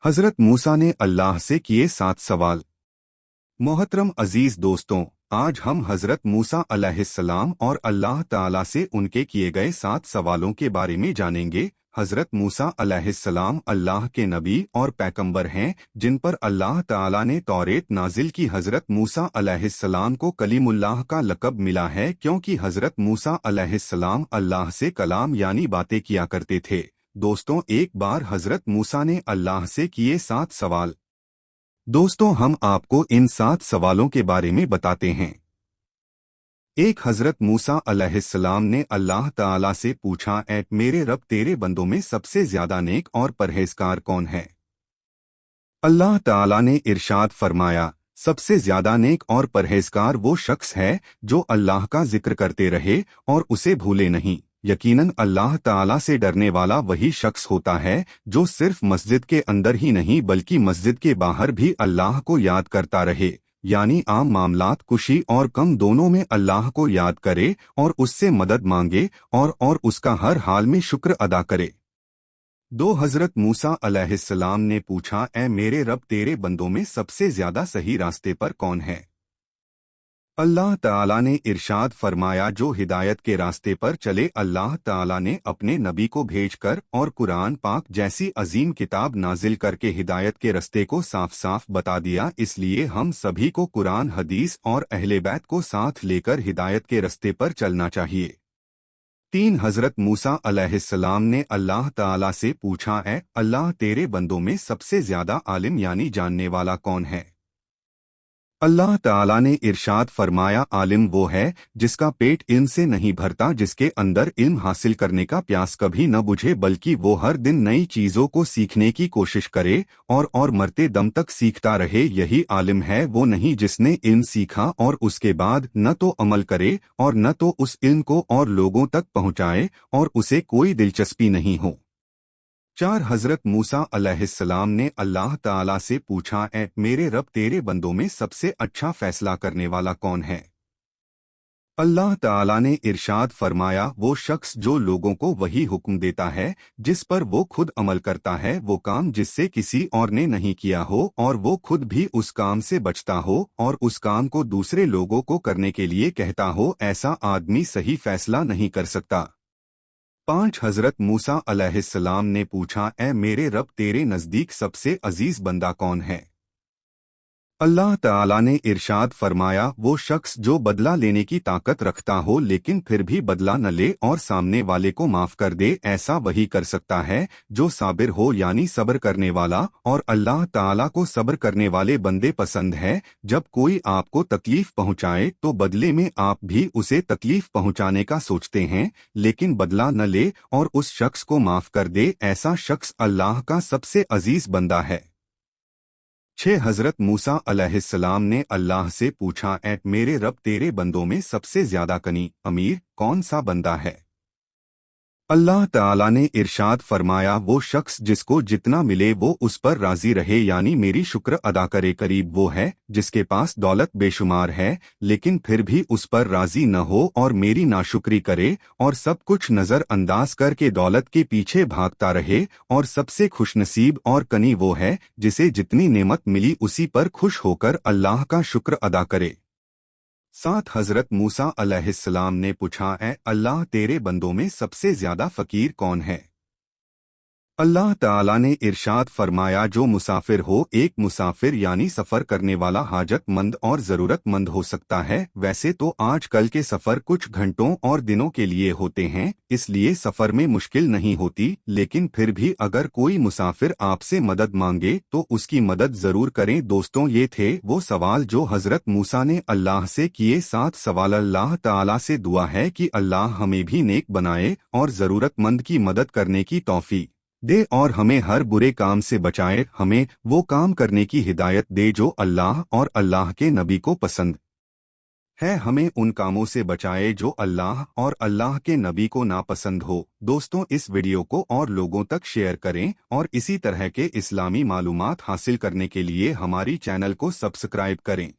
हजरत मूसा ने अल्लाह से किए 7 सवाल। मोहतरम अजीज दोस्तों, आज हम हजरत मूसा अलैहिस्सलाम और अल्लाह ताला से उनके किए गए 7 सवालों के बारे में जानेंगे। हजरत मूसा अलैहिस्सलाम अल्लाह के नबी और पैगंबर हैं, जिन पर अल्लाह ताला ने तौरेत नाजिल की। हजरत मूसा अलैहिस्सलाम को कलीमुल्लाह का लक़ब मिला है क्योंकि हजरत मूसा अलैहिस्सलाम अल्लाह से कलाम यानी बातें किया करते थे। दोस्तों, एक बार हजरत मूसा ने अल्लाह से किए 7 सवाल। दोस्तों, हम आपको इन 7 सवालों के बारे में बताते हैं। एक, हजरत मूसा अलैहिस्सलाम ने अल्लाह ताला से पूछा, ऐ मेरे रब, तेरे बंदों में सबसे ज्यादा नेक और परहेजगार कौन है? अल्लाह ताला ने इरशाद फरमाया, सबसे ज्यादा नेक और परहेजगार वो शख्स है जो अल्लाह का जिक्र करते रहे और उसे भूले नहीं। यकीनन अल्लाह ताला से डरने वाला वही शख्स होता है जो सिर्फ मस्जिद के अंदर ही नहीं बल्कि मस्जिद के बाहर भी अल्लाह को याद करता रहे, यानी आम मामलात, खुशी और गम दोनों में अल्लाह को याद करे और उससे मदद मांगे और उसका हर हाल में शुक्र अदा करे। 2, हजरत मूसा अलैहिस्सलाम ने पूछा, ऐ मेरे रब, तेरे बंदों में सबसे ज्यादा सही रास्ते पर कौन है? अल्लाह ताला ने इरशाद फरमाया, जो हिदायत के रास्ते पर चले। अल्लाह ताला ने अपने नबी को भेजकर और कुरान पाक जैसी अजीम किताब नाजिल करके हिदायत के रास्ते को साफ साफ बता दिया। इसलिए हम सभी को कुरान, हदीस और अहले बैत को साथ लेकर हिदायत के रास्ते पर चलना चाहिए। 3, हजरत मूसा अलैहिस्सलाम ने अल्लाह ताला से पूछा, ऐ अल्लाह, तेरे बंदों में सबसे ज्यादा आलिम यानी जानने वाला कौन है? अल्लाह ताला ने इरशाद फरमाया, आलिम वो है जिसका पेट इल्म से नहीं भरता, जिसके अंदर इल्म हासिल करने का प्यास कभी न बुझे, बल्कि वो हर दिन नई चीजों को सीखने की कोशिश करे और मरते दम तक सीखता रहे। यही आलिम है, वो नहीं जिसने इल्म सीखा और उसके बाद न तो अमल करे और न तो उस इल्म को और लोगों तक पहुंचाए और उसे कोई दिलचस्पी नहीं हो। 4, हजरत मूसा अलैहिस्सलाम ने अल्लाह ताला से पूछा, ऐ मेरे रब, तेरे बंदों में सबसे अच्छा फैसला करने वाला कौन है? अल्लाह ताला ने इरशाद फरमाया, वो शख्स जो लोगों को वही हुक्म देता है जिस पर वो खुद अमल करता है, वो काम जिससे किसी और ने नहीं किया हो और वो खुद भी उस काम से बचता हो और उस काम को दूसरे लोगों को करने के लिए कहता हो, ऐसा आदमी सही फैसला नहीं कर सकता। 5, हजरत मूसा अलैहिस्सलाम ने पूछा, ऐ मेरे रब, तेरे नजदीक सबसे अजीज बंदा कौन है? अल्लाह ताला ने इरशाद फरमाया, वो शख्स जो बदला लेने की ताकत रखता हो लेकिन फिर भी बदला न ले और सामने वाले को माफ कर दे, ऐसा वही कर सकता है जो साबिर हो यानी सब्र करने वाला। और अल्लाह ताला को सब्र करने वाले बंदे पसंद है। जब कोई आपको तकलीफ पहुंचाए तो बदले में आप भी उसे तकलीफ पहुंचाने का सोचते हैं, लेकिन बदला न ले और उस शख्स को माफ कर दे, ऐसा शख्स अल्लाह का सबसे अजीज बंदा है। 6, हजरत मूसा अलैहिस्सलाम ने अल्लाह से पूछा, ऐ मेरे रब, तेरे बंदों में सबसे ज्यादा कनी अमीर कौन सा बंदा है? अल्लाह ताला ने इरशाद फरमाया, वो शख्स जिसको जितना मिले वो उस पर राजी रहे यानी मेरी शुक्र अदा करे। करीब वो है जिसके पास दौलत बेशुमार है लेकिन फिर भी उस पर राजी न हो और मेरी नाशुक्री करे और सब कुछ नजर अंदाज करके दौलत के पीछे भागता रहे। और सबसे खुशनसीब और कनी वो है जिसे जितनी नेमत मिली उसी पर खुश होकर अल्लाह का शुक्र अदा करे। 7, हजरत मूसा अलैहिस्सलाम ने पूछा, ऐ अल्लाह, तेरे बंदों में सबसे ज्यादा फकीर कौन है? अल्लाह ताला ने इरशाद फरमाया, जो मुसाफिर हो। एक मुसाफिर यानी सफर करने वाला हाजतमंद और जरूरतमंद हो सकता है। वैसे तो आजकल के सफर कुछ घंटों और दिनों के लिए होते हैं, इसलिए सफर में मुश्किल नहीं होती, लेकिन फिर भी अगर कोई मुसाफिर आपसे मदद मांगे तो उसकी मदद जरूर करें। दोस्तों, ये थे वो सवाल जो हजरत मूसा ने अल्लाह से किए। 7 सवाल। अल्लाह ताला से दुआ है कि अल्लाह हमें भी नेक बनाए और जरूरतमंद की मदद करने की तौफीक दे और हमें हर बुरे काम से बचाए। हमें वो काम करने की हिदायत दे जो अल्लाह और अल्लाह के नबी को पसंद है। हमें उन कामों से बचाए जो अल्लाह और अल्लाह के नबी को नापसंद हो। दोस्तों, इस वीडियो को और लोगों तक शेयर करें और इसी तरह के इस्लामी मालूमात हासिल करने के लिए हमारी चैनल को सब्सक्राइब करें।